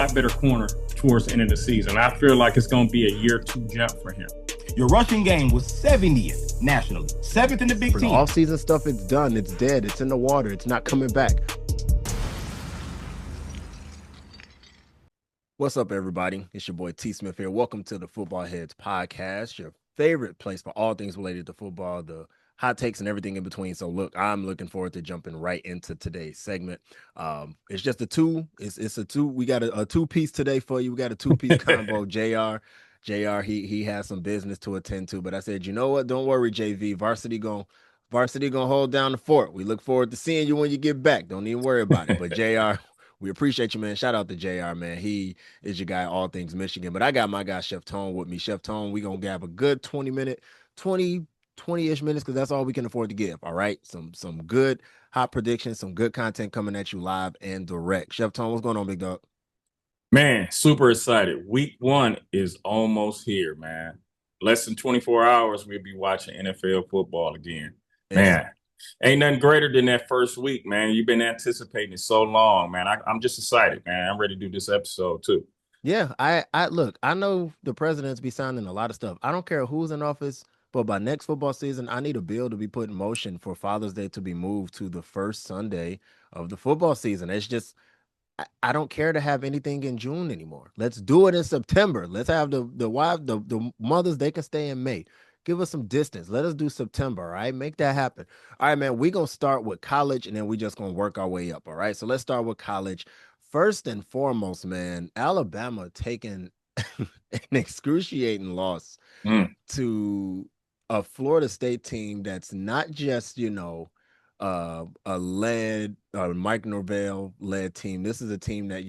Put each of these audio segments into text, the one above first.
lot better corner towards the end of the season. I feel like it's going to be a year two jump for him. Your rushing game was 70th nationally, 7th in the Big For the Ten. offseason stuff, it's done. It's dead. It's in the water. It's not coming back. What's up, everybody? It's your boy T. Smith here. Welcome to the Football Heads Podcast, your favorite place for all things related to football, the hot takes and everything in between. So look, I'm looking forward to jumping right into today's segment. It's just a two. It's a two. We got a two-piece today for you. We got a two-piece combo. JR, he has some business to attend to, but I said, you know what? Don't worry, JV. Varsity gonna hold down the fort. We look forward to seeing you when you get back. Don't even worry about it. But JR, we appreciate you, man. Shout out to JR, man. He is your guy, all things Michigan. But I got my guy, Chef Tone, with me. Chef Tone, we gonna have a good 20-ish minutes, because that's all we can afford to give. All right. Some good hot predictions, some good content coming at you live and direct. Chef Tone, what's going on, big dog? Man, super excited. Week one is almost here, man. Less than 24 hours, we'll be watching NFL football again. Man, ain't nothing greater than that first week, man. You've been anticipating it so long, man. I'm just excited, man. I'm ready to do this episode too. Yeah, I look, I know the presidents be signing a lot of stuff. I don't care who's in office, but by next football season, I need a bill to be put in motion for Father's Day to be moved to the first Sunday of the football season. It's just, I don't care to have anything in June anymore. Let's do it in September. Let's have the mothers, they can stay in May. Give us some distance. Let us do September, all right? Make that happen. All right, man, we're going to start with college, and then we just going to work our way up, all right? So let's start with college. First and foremost, man, Alabama taking an excruciating loss to a Florida State team that's not just, a Mike Norvell led team. This is a team that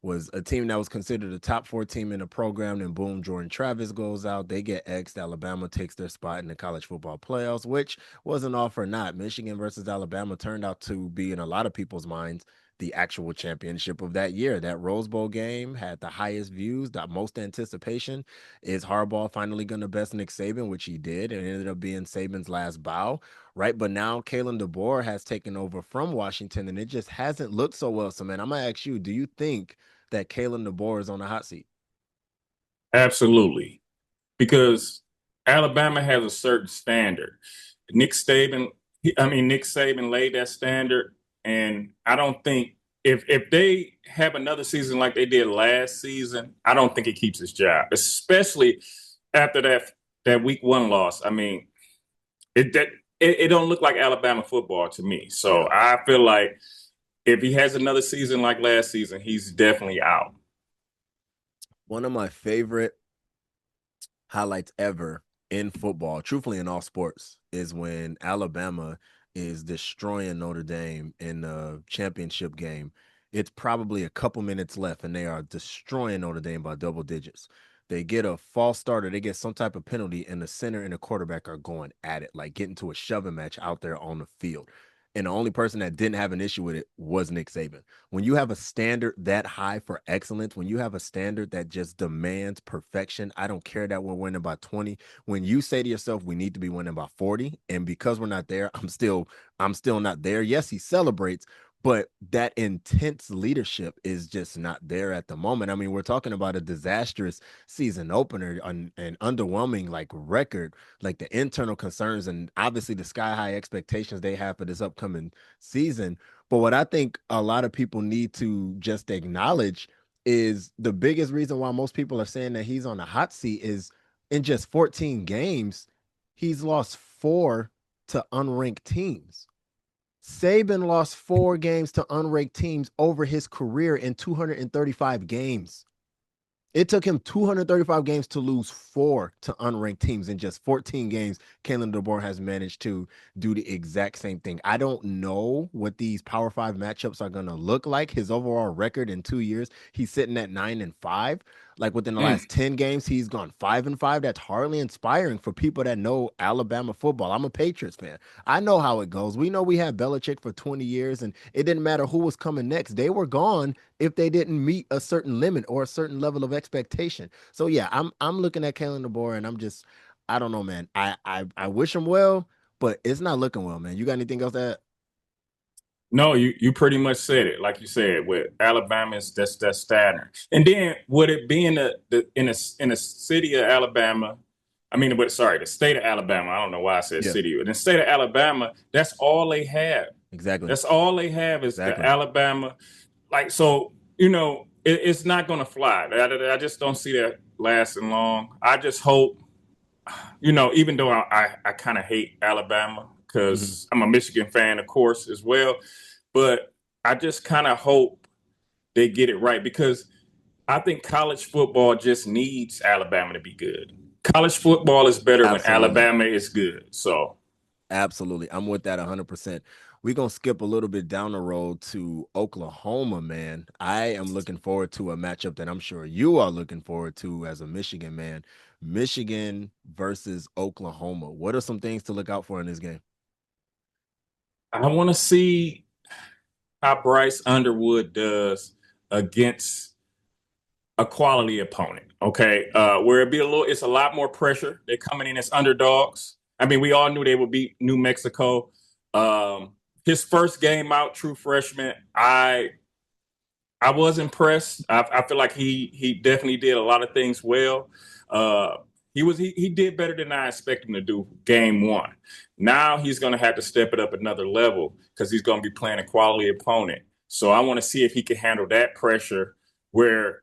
was a team that was considered a top 4 team in the program. And boom, Jordan Travis goes out. They get X'd. Alabama takes their spot in the college football playoffs, which wasn't all for naught. Michigan versus Alabama turned out to be, in a lot of people's minds, the actual championship of that year. That Rose Bowl game had the highest views, the most anticipation. Is Harbaugh finally going to best Nick Saban, which he did, and it ended up being Saban's last bow, right? But now Kalen DeBoer has taken over from Washington, and it just hasn't looked so well. So, man, I'm going to ask you, do you think that Kalen DeBoer is on the hot seat? Absolutely. Because Alabama has a certain standard. Nick Saban laid that standard. And I don't think if they have another season like they did last season, I don't think it keeps his job, especially after that week one loss. I mean, it don't look like Alabama football to me. So I feel like if he has another season like last season, he's definitely out. One of my favorite highlights ever in football, truthfully in all sports, is when Alabama is destroying Notre Dame in the championship game. It's probably a couple minutes left, and they are destroying Notre Dame by double digits. They get a false starter. They get some type of penalty, and the center and the quarterback are going at it, like getting to a shoving match out there on the field. And the only person that didn't have an issue with it was Nick Saban. When you have a standard that high for excellence, when you have a standard that just demands perfection, I don't care that we're winning by 20. When you say to yourself, we need to be winning by 40, and because we're not there, I'm still not there. Yes, he celebrates, but that intense leadership is just not there at the moment. I mean, we're talking about a disastrous season opener, an underwhelming like record, like the internal concerns and obviously the sky high expectations they have for this upcoming season. But what I think a lot of people need to just acknowledge is the biggest reason why most people are saying that he's on the hot seat is in just 14 games, he's lost 4 to unranked teams. Saban lost 4 games to unranked teams over his career in 235 games. It took him 235 games to lose 4 to unranked teams. In just 14 games, Kalen DeBoer has managed to do the exact same thing. I don't know what these Power 5 matchups are going to look like. His overall record in 2 years, he's sitting at 9-5. Like within the last 10 games, he's gone 5-5. That's hardly inspiring for people that know Alabama football. I'm a Patriots fan. I know how it goes. We know we had Belichick for 20 years, and it didn't matter who was coming next. They were gone if they didn't meet a certain limit or a certain level of expectation. So yeah, I'm looking at Kalen DeBoer, and I don't know, man. I wish him well, but it's not looking well, man. You got anything else to add? No, you pretty much said it. Like you said, with Alabama's that's standard. And then would it be in the city of Alabama? I mean, but sorry, the state of Alabama. I don't know why I said Yeah, city. In the state of Alabama, that's all they have. exactly. That's all they have is the Exactly. Alabama. Like so, it's not gonna fly. I just don't see that lasting long. I just hope even though I kind of hate Alabama Mhm. because I'm a Michigan fan, of course, as well. But I just kind of hope they get it right because I think college football just needs Alabama to be good. College football is better when Absolutely. Alabama is good. So Absolutely. I'm with that 100%. We're going to skip a little bit down the road to Oklahoma, man. I am looking forward to a matchup that I'm sure you are looking forward to as a Michigan man. Michigan versus Oklahoma. What are some things to look out for in this game? I want to see how Bryce Underwood does against a quality opponent. Okay, where it's a lot more pressure. They're coming in as underdogs. I mean, we all knew they would beat New Mexico. His first game out, true freshman, I was impressed. I feel like he definitely did a lot of things well. Uh, he did better than I expected him to do game one. Now he's going to have to step it up another level because he's going to be playing a quality opponent. So I want to see if he can handle that pressure where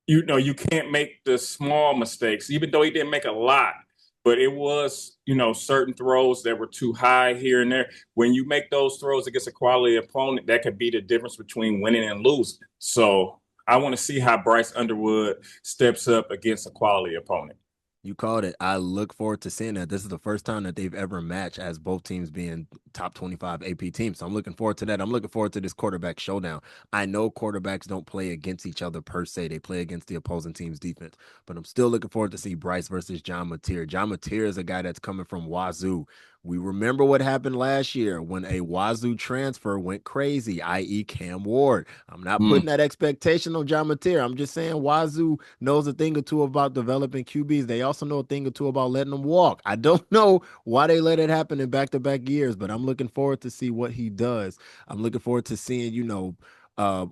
you can't make the small mistakes, even though he didn't make a lot. But it was, certain throws that were too high here and there. When you make those throws against a quality opponent, that could be the difference between winning and losing. So I want to see how Bryce Underwood steps up against a quality opponent. You called it. I look forward to seeing that. This is the first time that they've ever matched as both teams being top 25 AP teams. So I'm looking forward to that. I'm looking forward to this quarterback showdown. I know quarterbacks don't play against each other per se. They play against the opposing team's defense. But I'm still looking forward to see Bryce versus John Mateer. John Mateer is a guy that's coming from Wazoo. We remember what happened last year when a Wazoo transfer went crazy, i.e., Cam Ward. I'm not putting Mm. that expectation on John Mateer. I'm just saying Wazoo knows a thing or two about developing QBs. They also know a thing or two about letting them walk. I don't know why they let it happen in back-to-back years, but I'm looking forward to see what he does. I'm looking forward to seeing, a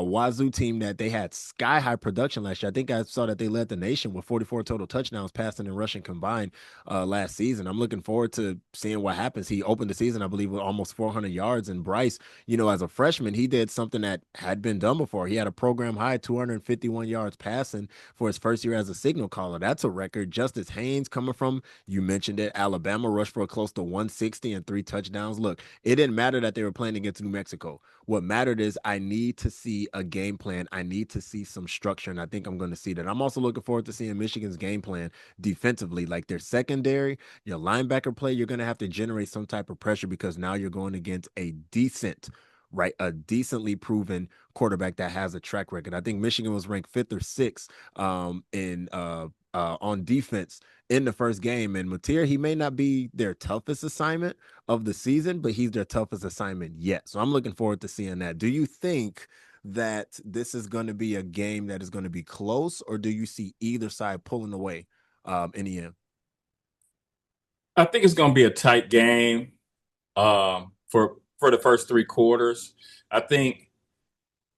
Wazoo team that they had sky high production last year. I think I saw that they led the nation with 44 total touchdowns passing and rushing combined last season. I'm looking forward to seeing what happens. He opened the season, I believe, with almost 400 yards. And Bryce, as a freshman, he did something that had been done before. He had a program high 251 yards passing for his first year as a signal caller. That's a record. Justice Haynes coming from, you mentioned it, Alabama rushed for close to 160 and 3 touchdowns. Look, it didn't matter that they were playing against New Mexico. What mattered is I need to see a game plan. I need to see some structure, and I think I'm going to see that. I'm also looking forward to seeing Michigan's game plan defensively, like their secondary, your linebacker play. You're going to have to generate some type of pressure because now you're going against a decently proven quarterback that has a track record. I think Michigan was ranked fifth or sixth in on defense in the first game. And Mateer, he may not be their toughest assignment of the season, but he's their toughest assignment yet. So I'm looking forward to seeing that. Do you think that this is going to be a game that is going to be close, or do you see either side pulling away in the end? I think it's going to be a tight game for the first three quarters. I think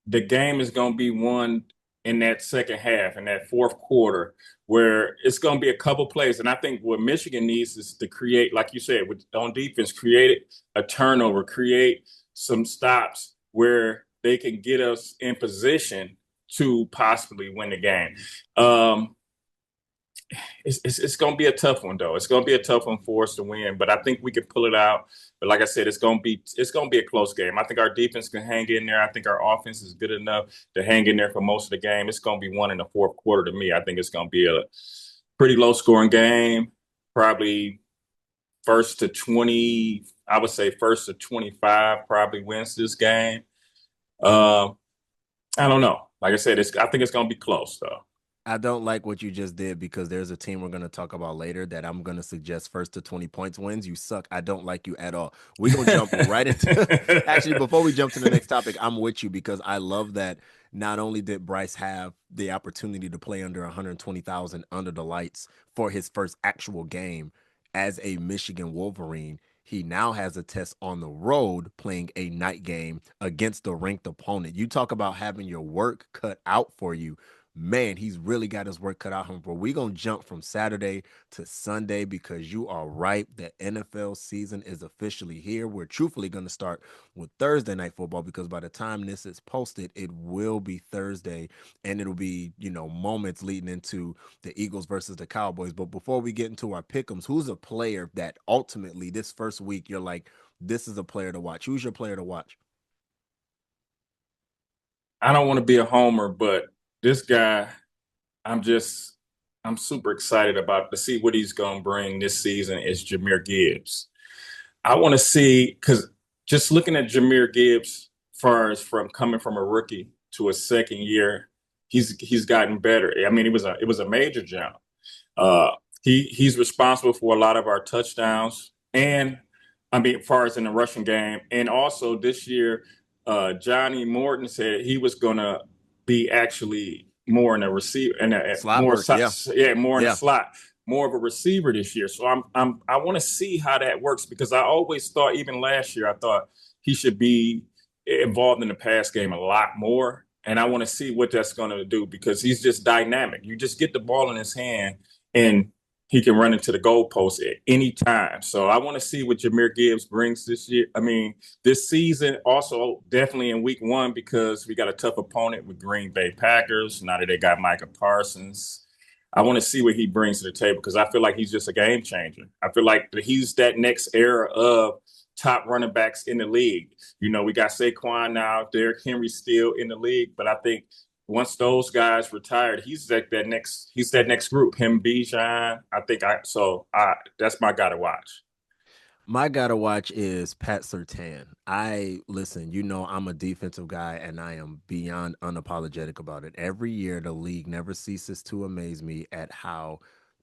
the game is going to be won in that second half, in that fourth quarter, where it's going to be a couple plays. And I think what Michigan needs is to create, like you said, on defense, create a turnover, create some stops where they can get us in position to possibly win the game. Um, it's going to be a tough one though. It's going to be a tough one for us to win, but I think we can pull it out. But like I said, it's going to be a close game. I think our defense can hang in there. I think our offense is good enough to hang in there for most of the game. It's going to be won in the fourth quarter to me. I think it's going to be a pretty low scoring game, probably first to 20. I would say first to 25 probably wins this game. Uh, I don't know. Like I said, I think it's going to be close though. I don't like what you just did because there's a team we're going to talk about later that I'm going to suggest first to 20 points wins. You suck. I don't like you at all. We're going to jump right into actually, before we jump to the next topic, I'm with you because I love that not only did Bryce have the opportunity to play under 120,000 under the lights for his first actual game as a Michigan Wolverine, he now has a test on the road playing a night game against a ranked opponent. You talk about having your work cut out for you. Man, he's really got his work cut out for him. But we're going to jump from Saturday to Sunday because you are right. The NFL season is officially here. We're truthfully going to start with Thursday night football because by the time this is posted, it will be Thursday and it'll be, moments leading into the Eagles versus the Cowboys. But before we get into our pick'ems, who's a player that ultimately this first week you're like, this is a player to watch? Who's your player to watch? I don't want to be a homer, but this guy, I'm just I'm super excited about to see what he's going to bring this season is Jahmyr Gibbs. I want to see because just looking at Jahmyr Gibbs, far as from coming from a rookie to a second year, he's gotten better. I mean, it was a major jump. Uh, he's responsible for a lot of our touchdowns, and I mean, as far as in the rushing game, and also this year, Johnny Morton said he was gonna be actually more in a receiver and Slot work, yeah. yeah, more in the Yeah. slot, more of a receiver this year. So I want to see how that works because I always thought, even last year, I thought he should be involved in the pass game a lot more. And I want to see what that's going to do because he's just dynamic. You just get the ball in his hand and he can run into the goalpost at any time. So I want to see what Jahmyr Gibbs brings this year. I mean, this season also definitely in week one because we got a tough opponent with Green Bay Packers. Now that they got Micah Parsons, I want to see what he brings to the table because I feel like he's just a game changer. I feel like he's that next era of top running backs in the league. We got Saquon now, Derrick Henry still in the league, but I think once those guys retired, he's that next group. Him, Bijan. I that's my guy to watch. My guy to watch is Pat Surtain. Listen, I'm a defensive guy and I am beyond unapologetic about it. Every year, the league never ceases to amaze me at how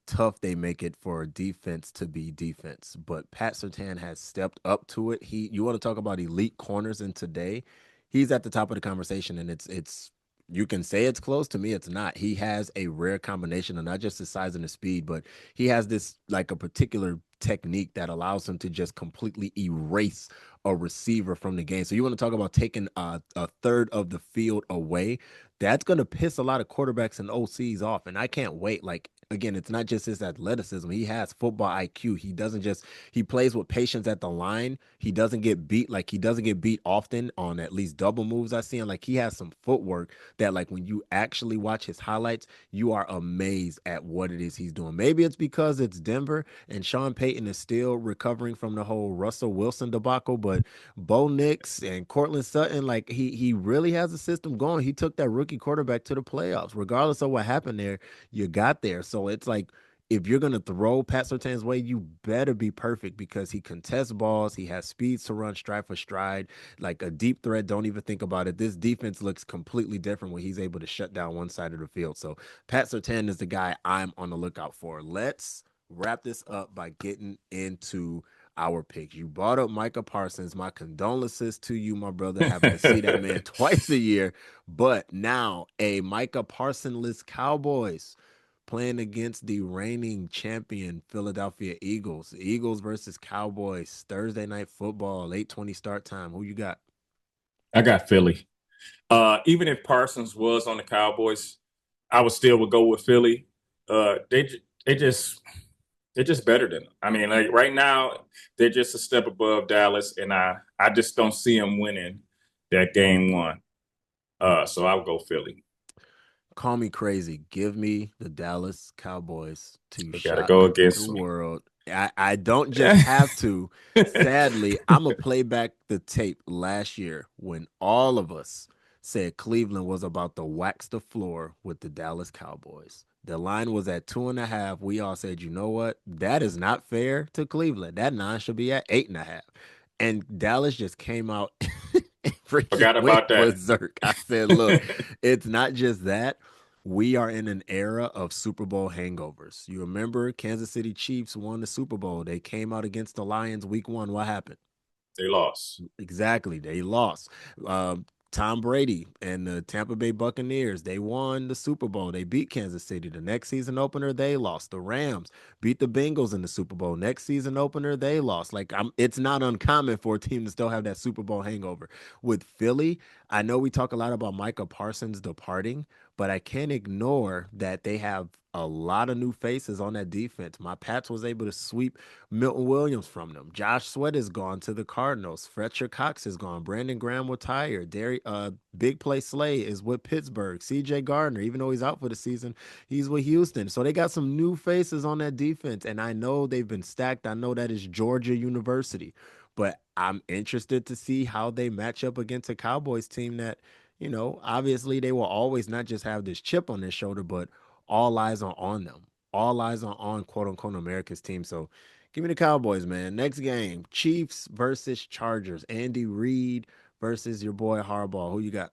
tough they make it for a defense to be defense. But Pat Surtain has stepped up to it. You want to talk about elite corners in today? He's at the top of the conversation, and it's you can say it's close. To me, it's not. He has a rare combination of not just his size and his speed, but he has this like a particular technique that allows him to just completely erase a receiver from the game. So you want to talk about taking a third of the field away? That's going to piss a lot of quarterbacks and OCs off, and I can't wait. Like again, it's not just his athleticism. He has football IQ. He plays with patience at the line. He doesn't get beat often on at least double moves. I see him like he has some footwork that like when you actually watch his highlights, you are amazed at what it is he's doing. Maybe it's because it's Denver and Sean Payton is still recovering from the whole Russell Wilson debacle, but Bo Nix and Cortland Sutton, like he really has a system going. He took that rookie quarterback to the playoffs. Regardless of what happened there, you got there. So it's like if you're gonna throw Pat Surtain's way, you better be perfect because he contests balls, he has speeds to run stride for stride, like a deep threat. Don't even think about it. This defense looks completely different when he's able to shut down one side of the field. So Pat Surtain is the guy I'm on the lookout for. Let's wrap this up by getting into our picks. You brought up Micah Parsons. My condolences to you, my brother, having to see that man twice a year. But now a Micah Parsonless Cowboys playing against the reigning champion Philadelphia Eagles. Eagles versus Cowboys, Thursday night football, 8:20 start time. Who you got? I got Philly. Even if Parsons was on the Cowboys, I would go with Philly. Uh, they they just they're just better than them. I mean, like right now, they're just a step above Dallas, and I just don't see them winning that game one. So I'll go Philly. Call me crazy. Give me the Dallas Cowboys to They got to go shock the against me. world. I don't just have to. Sadly, I'm going to play back the tape last year when all of us said Cleveland was about to wax the floor with the Dallas Cowboys. The line was at 2.5. We all said, you know what? That is not fair to Cleveland. That line should be at 8.5. And Dallas just came out and freaking Forgot went about that. berserk. I said, look, it's not just that. We are in an era of Super Bowl hangovers. You remember Kansas City Chiefs won the Super Bowl. They came out against the Lions week one. What happened? They lost. Exactly. They lost. Tom Brady and the Tampa Bay Buccaneers, they won the Super Bowl. They beat Kansas City. The next season opener, they lost. The Rams beat the Bengals in the Super Bowl. Next season opener, they lost. It's not uncommon for a team to still have that Super Bowl hangover. With Philly, I know we talk a lot about Micah Parsons departing, but I can't ignore that they have a lot of new faces on that defense. My Pats was able to sweep Milton Williams from them. Josh Sweat is gone to the Cardinals. Fletcher Cox is gone. Brandon Graham retired. Big Play Slay is with Pittsburgh. C.J. Gardner, even though he's out for the season, he's with Houston. So they got some new faces on that defense, and I know they've been stacked. I know that is Georgia University, but I'm interested to see how they match up against a Cowboys team that, obviously they will always not just have this chip on their shoulder, but all eyes are on them. All eyes are on quote unquote America's team. So give me the Cowboys, man. Next game, Chiefs versus Chargers. Andy Reid versus your boy Harbaugh. Who you got?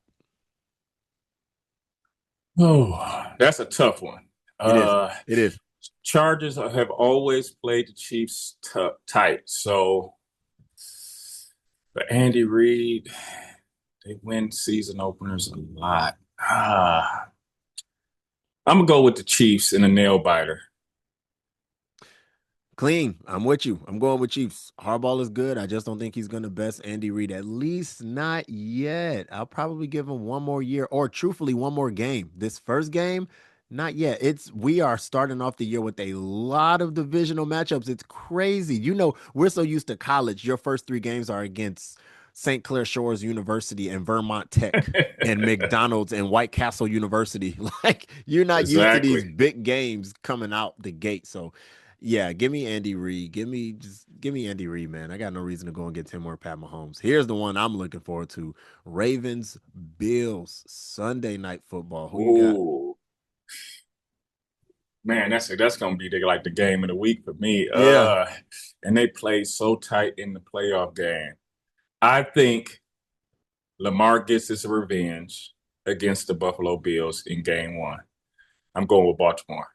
Oh, that's a tough one. It is. It is. Chargers have always played the Chiefs tight. So, but Andy Reid, they win season openers a lot. I'm gonna go with the Chiefs in a nail biter. Clean. I'm with you. I'm going with Chiefs. Harbaugh is good. I just don't think he's going to best Andy Reid. At least not yet. I'll probably give him one more year, or truthfully, one more game. This first game, not yet. We are starting off the year with a lot of divisional matchups. It's crazy. We're so used to college. Your first 3 games are against St. Clair Shores University and Vermont Tech and McDonald's and White Castle University. Like, you're not used to these big games coming out the gate. So yeah, give me Andy Reid. Give me Andy Reid, man. I got no reason to go and get Tim or Pat Mahomes. Here's the one I'm looking forward to: Ravens Bills Sunday Night Football. Who you got? Man, that's gonna be the game of the week for me. Yeah. And they played so tight in the playoff game. I think Lamar gets his revenge against the Buffalo Bills in game 1. I'm going with Baltimore.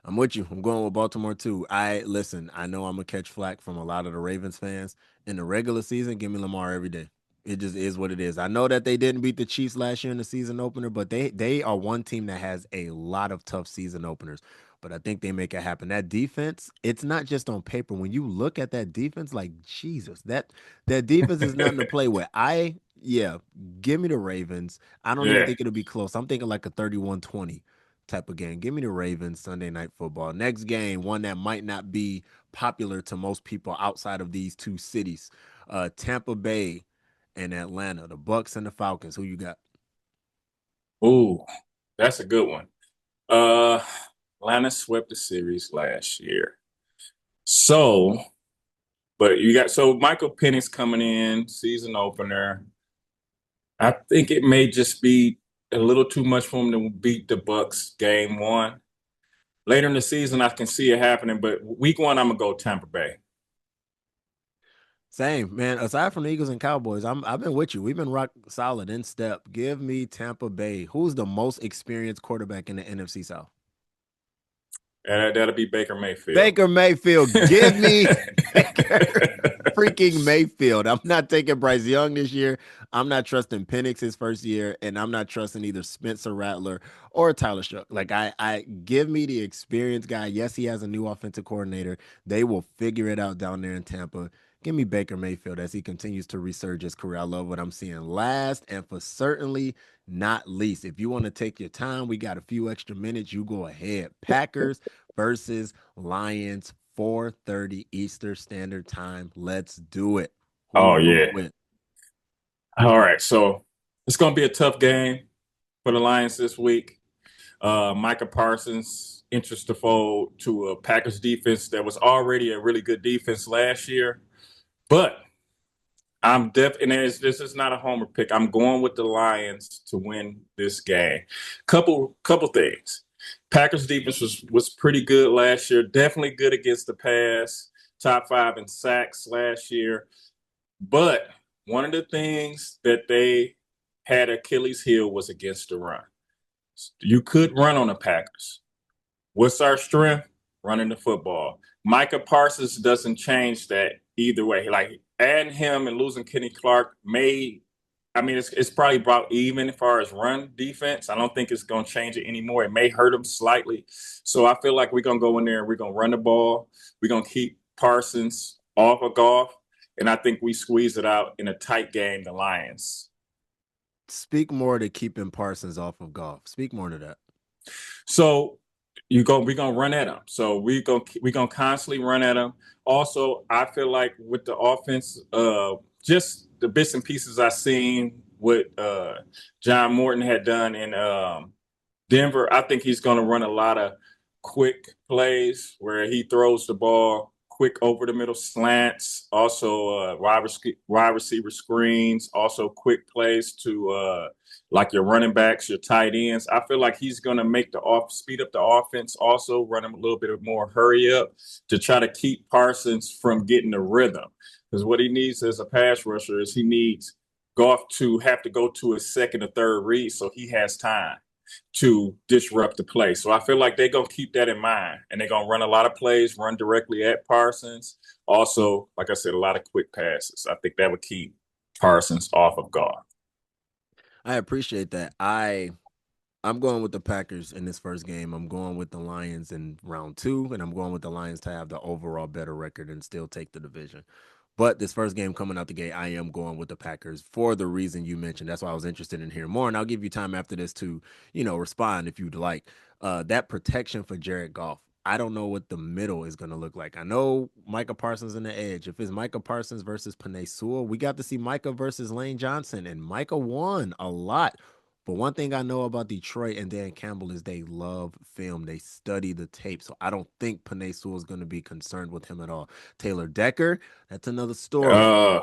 I'm with you. I'm going with Baltimore too. I know I'm gonna catch flack from a lot of the Ravens fans. In the regular season, give me Lamar every day. It just is what it is. I know that they didn't beat the Chiefs last year in the season opener, but they are one team that has a lot of tough season openers. But I think they make it happen. That defense, it's not just on paper. When you look at that defense, like Jesus, that defense is nothing to play with. Give me the Ravens. I don't even think it'll be close. I'm thinking like a 31-20 type of game. Give me the Ravens Sunday Night Football. Next game, one that might not be popular to most people outside of these 2 cities. Tampa Bay and Atlanta, the Bucks and the Falcons. Who you got? Ooh, that's a good one. Atlanta swept the series last year. So Michael Penix coming in, season opener. I think it may just be a little too much for him to beat the Bucks game 1. Later in the season, I can see it happening, but week 1, I'm gonna go Tampa Bay. Same, man. Aside from the Eagles and Cowboys, I've been with you. We've been rock solid in step. Give me Tampa Bay. Who's the most experienced quarterback in the NFC South? That'll be Baker Mayfield. Baker Mayfield. Give me Baker freaking Mayfield. I'm not taking Bryce Young this year. I'm not trusting Penix his first year, and I'm not trusting either Spencer Rattler or Tyler Shough. Like, I give me the experienced guy. Yes, he has a new offensive coordinator. They will figure it out down there in Tampa. Give me Baker Mayfield as he continues to resurge his career. I love what I'm seeing. Last and for certainly not least, if you want to take your time, we got a few extra minutes. You go ahead. Packers versus Lions, 4:30 Eastern Standard Time. Let's do it. All right, so it's going to be a tough game for the Lions this week. Micah Parsons enters the fold to a Packers defense that was already a really good defense last year. But this is not a homer pick. I'm going with the Lions to win this game. Couple things. Packers defense was pretty good last year. Definitely good against the pass. Top 5 in sacks last year. But one of the things that they had Achilles heel was against the run. You could run on the Packers. What's our strength? Running the football. Micah Parsons doesn't change that either way. Like, adding him and losing Kenny Clark may I mean, it's probably about even as far as run defense. I don't think it's going to change it anymore. It may hurt them slightly. So I feel like we're going to go in there and we're going to run the ball. We're going to keep Parsons off of Goff. And I think we squeeze it out in a tight game, the Lions. Speak more to keeping Parsons off of Goff. Speak more to that. So we're gonna run at them. So we're gonna constantly run at them. Also, I feel like with the offense, just the bits and pieces I seen what John Morton had done in Denver, I think he's gonna run a lot of quick plays where he throws the ball quick over the middle slants, also wide receiver screens, also quick plays to like your running backs, your tight ends. I feel like he's going to make the speed up the offense, also run him a little bit more hurry up to try to keep Parsons from getting the rhythm. Because what he needs as a pass rusher is he needs Goff to have to go to his second or third read so he has time to disrupt the play. So I feel like they're going to keep that in mind, and they're going to run a lot of plays, run directly at Parsons. Also, like I said, a lot of quick passes. I think that would keep Parsons off of Goff. I appreciate that. I'm going with the Packers in this first game. I'm going with the Lions in round 2, and I'm going with the Lions to have the overall better record and still take the division. But this first game coming out the gate, I am going with the Packers for the reason you mentioned. That's why I was interested in hearing more. And I'll give you time after this to, respond if you'd like. That protection for Jared Goff. I don't know what the middle is going to look like. I know Micah Parsons in the edge. If it's Micah Parsons versus Penei Sewell, we got to see Micah versus Lane Johnson, and Micah won a lot. But one thing I know about Detroit and Dan Campbell is they love film. They study the tape. So I don't think Penei Sewell is going to be concerned with him at all. Taylor Decker, that's another story.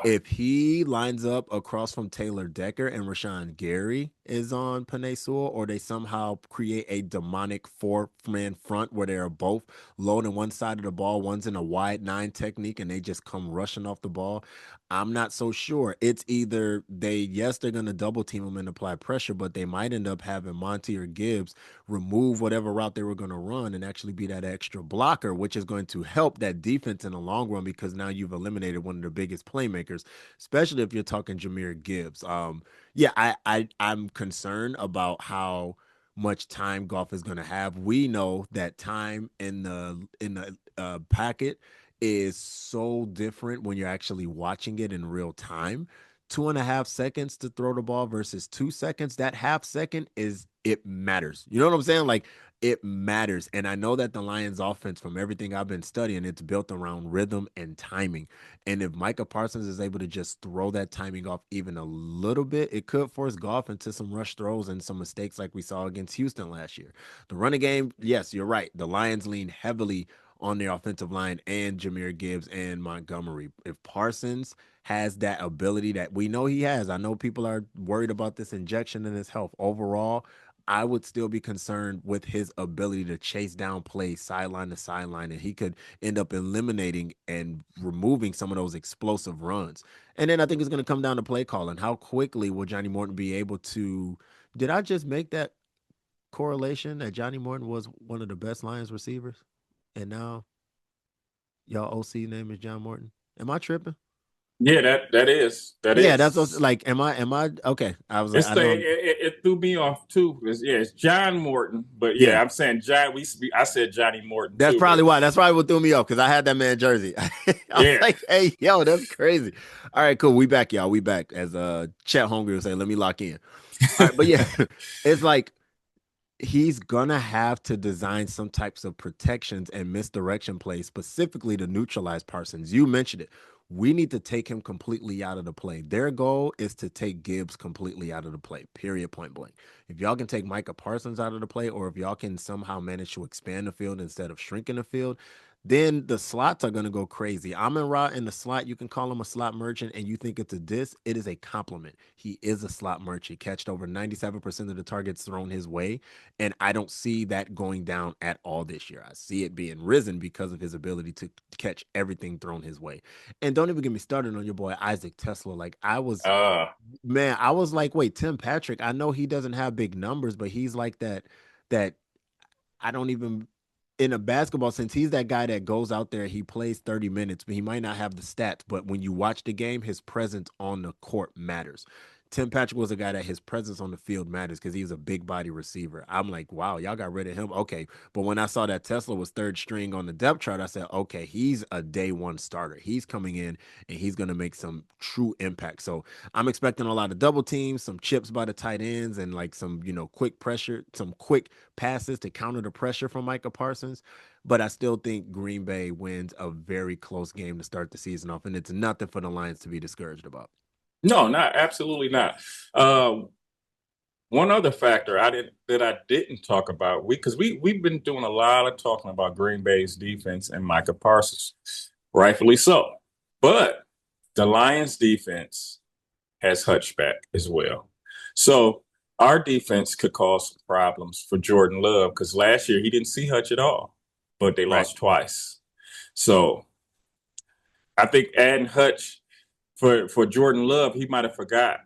If he lines up across from Taylor Decker and Rashawn Gary is on Penei Sewell, or they somehow create a demonic 4-man front where they're both loading one side of the ball, one's in a wide 9 technique, and they just come rushing off the ball, I'm not so sure. It's either they're going to double team him and apply pressure, but they might end up having Monty or Gibbs remove whatever route they were going to run and actually be that extra blocker, which is going to help that defense in the long run because now you've eliminated one of the biggest playmakers, especially if you're talking Jahmyr Gibbs. I'm concerned about how much time Goff is going to have. We know that time in the packet is so different when you're actually watching it in real time. 2.5 seconds to throw the ball versus 2 seconds. That half second it matters. You know what I'm saying? Like, it matters. And I know that the Lions offense, from everything I've been studying, it's built around rhythm and timing. And if Micah Parsons is able to just throw that timing off even a little bit, it could force Goff into some rush throws and some mistakes like we saw against Houston last year. The running game, yes, you're right. The Lions lean heavily on their offensive line and Jahmyr Gibbs and Montgomery. If Parsons has that ability that we know he has, I know people are worried about this injection in his health. Overall, I would still be concerned with his ability to chase down plays sideline to sideline, and he could end up eliminating and removing some of those explosive runs. And then I think it's going to come down to play calling. How quickly will Johnny Morton be able to? Did I just make that correlation that Johnny Morton was one of the best Lions receivers? And now y'all OC name is John Morton. Am I tripping? Yeah, that is. That's what's, like, am I okay? I was like, it threw me off too. It's John Morton, but yeah, I'm saying John. I said Johnny Morton. That's probably why. That's probably what threw me off because I had that man jersey. I was like, hey, yo, that's crazy. All right, cool. We back, y'all. We back. As Chet Hungry would say, let me lock in. All right, but yeah, it's like he's gonna have to design some types of protections and misdirection plays specifically to neutralize Parsons. You mentioned it. We need to take him completely out of the play. Their goal is to take Gibbs completely out of the play, period, point blank. If y'all can take Micah Parsons out of the play, or if y'all can somehow manage to expand the field instead of shrinking the field, then the slots are going to go crazy. Amon-Ra in the slot, you can call him a slot merchant, and you think it's a diss. It is a compliment. He is a slot merchant. Catched over 97% of the targets thrown his way, and I don't see that going down at all this year. I see it being risen because of his ability to catch everything thrown his way. And don't even get me started on your boy Isaac Tesla. Like, I was like, wait, Tim Patrick, I know he doesn't have big numbers, but he's like that I don't even, in a basketball sense, he's that guy that goes out there, he plays 30 minutes, but he might not have the stats. But when you watch the game, his presence on the court matters. Tim Patrick was a guy that his presence on the field matters because he's a big body receiver. I'm like, wow, y'all got rid of him. Okay. But when I saw that Tesla was third string on the depth chart, I said, okay, he's a day one starter. He's coming in and he's going to make some true impact. So I'm expecting a lot of double teams, some chips by the tight ends, and like some, quick pressure, some quick passes to counter the pressure from Micah Parsons. But I still think Green Bay wins a very close game to start the season off, and it's nothing for the Lions to be discouraged about. No, not absolutely not. Uh, One other factor I didn't talk about, we've been doing a lot of talking about Green Bay's defense and Micah Parsons, rightfully so. But the Lions defense has Hutchback as well. So our defense could cause some problems for Jordan Love because last year he didn't see Hutch at all, but they Right. lost twice. So I think adding Hutch for Jordan Love, he might have forgot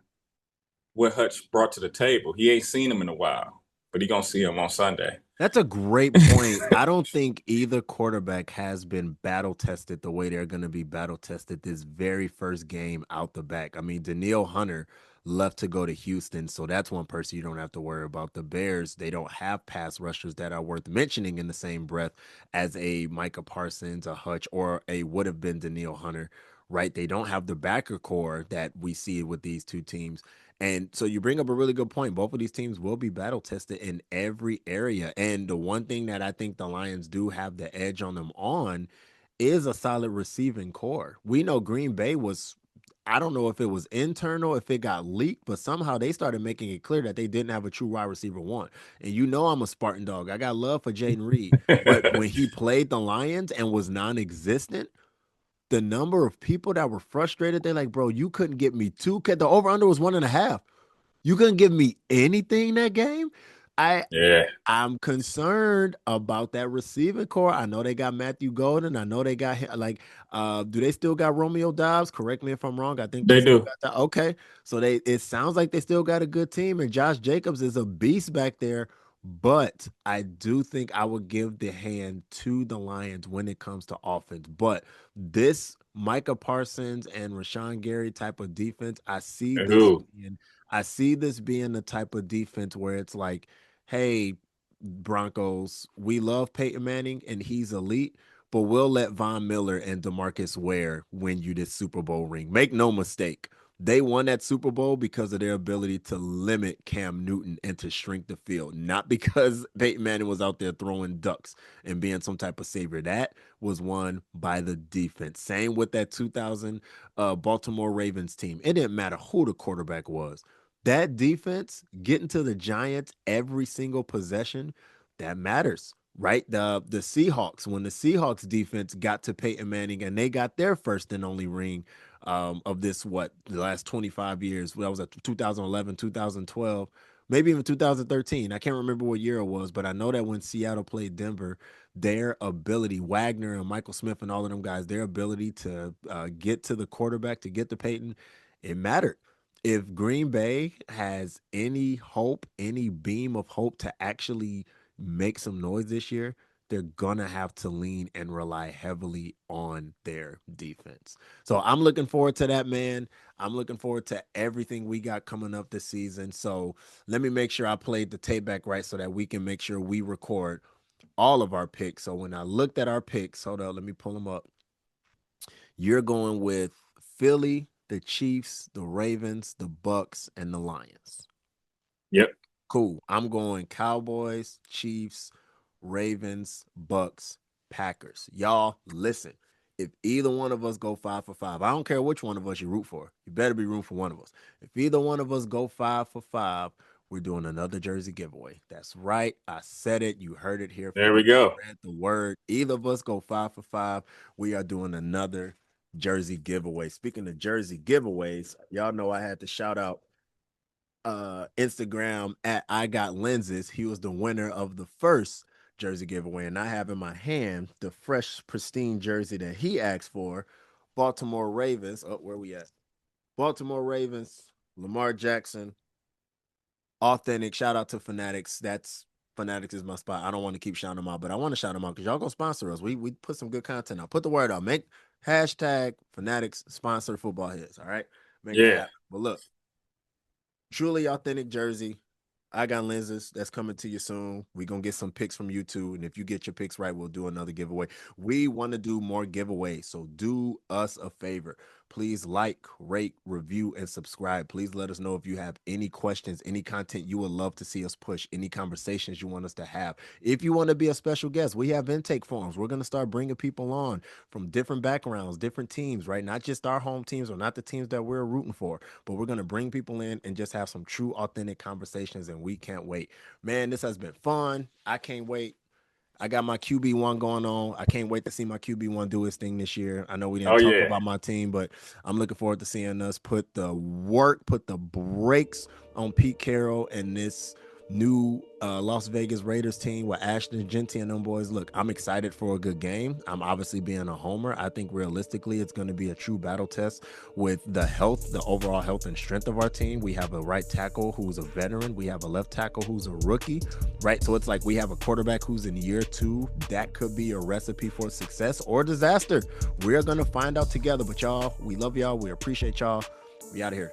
what Hutch brought to the table. He ain't seen him in a while, but he gonna see him on Sunday. That's a great point. I don't think either quarterback has been battle tested the way they're going to be battle tested this very first game out the back. I mean, Danielle Hunter left to go to Houston, so that's one person you don't have to worry about. The Bears, they don't have pass rushers that are worth mentioning in the same breath as a Micah Parsons, a Hutch, or a would have been Danielle Hunter, right? They don't have the backer core that we see with these two teams. And so you bring up a really good point. Both of these teams will be battle tested in every area. And the one thing that I think the Lions do have the edge on them on is a solid receiving core. We know Green Bay was, I don't know if it was internal, if it got leaked, but somehow they started making it clear that they didn't have a true wide receiver one. And you know I'm a Spartan dog. I got love for Jaden Reed. But when he played the Lions and was non-existent, the number of people that were frustrated, they're like, bro, you couldn't get me two. The over under was 1.5. You couldn't give me anything that game. I Yeah, I'm concerned about that receiving core. I know they got Matthew Golden. I know they got like do they still got Romeo Dobbs? Correct me if I'm wrong. I think they they still do. got that. Okay. So it sounds like they still got a good team and Josh Jacobs is a beast back there, but I do think I would give the hand to the Lions when it comes to offense. But this Micah Parsons and Rashawn Gary type of defense, Ooh. I see this being the type of defense where it's like, hey, Broncos, we love Peyton Manning and he's elite, but we'll let Von Miller and DeMarcus Ware win you this Super Bowl ring. Make no mistake. They won that Super Bowl because of their ability to limit Cam Newton and to shrink the field, not because Peyton Manning was out there throwing ducks and being some type of savior. That was won by the defense. Same with that 2000 Baltimore Ravens team. It didn't matter who the quarterback was. That defense getting to the Giants every single possession, that matters, right? The Seahawks, when the Seahawks defense got to Peyton Manning and they got their first and only ring of this, the last 25 years. That was at 2011, 2012, maybe even 2013. I can't remember what year it was, but I know that when Seattle played Denver, their ability, Wagner and Michael Smith and all of them guys, their ability to get to the quarterback, to get to Peyton, it mattered. If Green Bay has any hope, any beam of hope to actually make some noise this year, they're gonna have to lean and rely heavily on their defense. So I'm looking forward to that, man. I'm looking forward to everything we got coming up this season. So let me make sure I played the tape back right so that we can make sure we record all of our picks. So when I looked at our picks, hold on, let me pull them up. You're going with Philly, the Chiefs, the Ravens, the Bucks, and the Lions. Yep. Cool. I'm going Cowboys, Chiefs, Ravens, Bucks, Packers. Y'all, listen. If either one of us go 5 for 5, I don't care which one of us you root for. You better be rooting for one of us. If either one of us go 5 for 5, we're doing another jersey giveaway. That's right. I said it. You heard it here There first. we go. Spread the word. Either of us go 5 for 5. We are doing another jersey giveaway. Speaking of jersey giveaways, y'all know I had to shout out Instagram at I Got Lenses. He was the winner of the first jersey giveaway, and I have in my hand the fresh, pristine jersey that he asked for. Baltimore Ravens. Oh, where we at? Baltimore Ravens. Lamar Jackson. Authentic. Shout out to Fanatics. Fanatics is my spot. I don't want to keep shouting them out, but I want to shout them out because y'all gonna sponsor us. We put some good content out. Put the word out. Make hashtag Fanatics sponsor football hits. All right, make that Yeah. happen. But look. Truly authentic jersey. I got lenses that's coming to you soon. We're gonna get some picks from you too. And if you get your picks right, we'll do another giveaway. We want to do more giveaways. So do us a favor. Please like, rate, review, and subscribe. Please let us know if you have any questions, any content you would love to see us push, any conversations you want us to have. If you want to be a special guest, we have intake forms. We're gonna start bringing people on from different backgrounds, different teams, right? Not just our home teams or not the teams that we're rooting for, but we're going to bring people in and just have some true, authentic conversations. And we can't wait. Man, this has been fun. I can't wait. I got my QB1 going on. I can't wait to see my QB1 do his thing this year. I know we Oh didn't talk yeah. about my team, but I'm looking forward to seeing us put the work, put the brakes on Pete Carroll and this new Las Vegas Raiders team with Ashton Genty and them boys. Look, I'm excited for a good game. I'm obviously being a homer. I think realistically it's going to be a true battle test with the health, the overall health and strength of our team. We have a right tackle who's a veteran. We have a left tackle who's a rookie, right? So it's like we have a quarterback who's in year 2. That could be a recipe for success or disaster. We're going to find out together. But y'all, we love y'all. We appreciate y'all. We out of here.